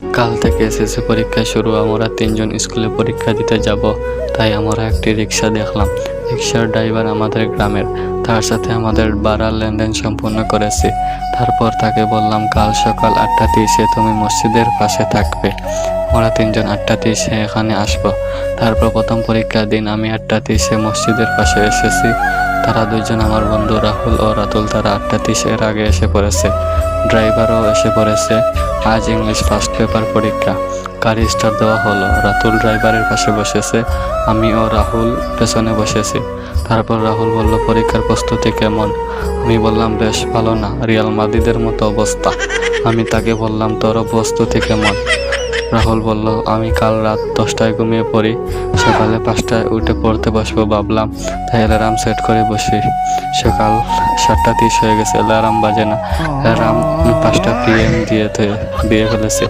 কাল থেকে এসএসসি পরীক্ষা শুরু। আমরা তিনজন স্কুলে পরীক্ষা দিতে যাব, তাই আমরা একটি রিক্সা দেখলাম। রিক্সার ড্রাইভার আমাদের গ্রামের। তার সাথে আমাদের ভাড়ার লেনদেন সম্পূর্ণ করেছি। তারপর তাকে বললাম, কাল সকাল 8:30 তুমি মসজিদের পাশে থাকবে। আমরা তিনজন 8:30 এখানে আসবো। তারপর প্রথম পরীক্ষার দিন আমি 8:30 মসজিদের পাশে এসেছি। তারা দুইজন আমার বন্ধু রাহুল ও রাতুল, তারা 8:30 আগে এসে পড়েছে। ড্রাইভারও এসে পড়েছে। আজ ইংলিশ ফার্স্ট পেপার পরীক্ষা। গাড়ি স্টার্ট দেওয়া হলো। রাতুল ড্রাইভারের পাশে বসেছে, আমি ও রাহুল পেছনে বসেছি। তারপর রাহুল বলল, পরীক্ষার প্রস্তুতি কেমন? আমি বললাম, বেশ ভালো না, রিয়াল মাদ্রিদের মতো অবস্থা। আমি তাকে বললাম, তোর প্রস্তুতি কেমন? রাহুল বলল, আমি কাল রাত 10টায় ঘুমিয়ে পড়ি, সকালে 5টায় উঠে পড়তে বসবো ভাবলাম, তাই অ্যালার্ম সেট করে বসি। সকাল 7:30 হয়ে গেছে, অ্যালার্ম বাজে না। অ্যালার্ম 5টা PM দিয়ে ফেলেছে।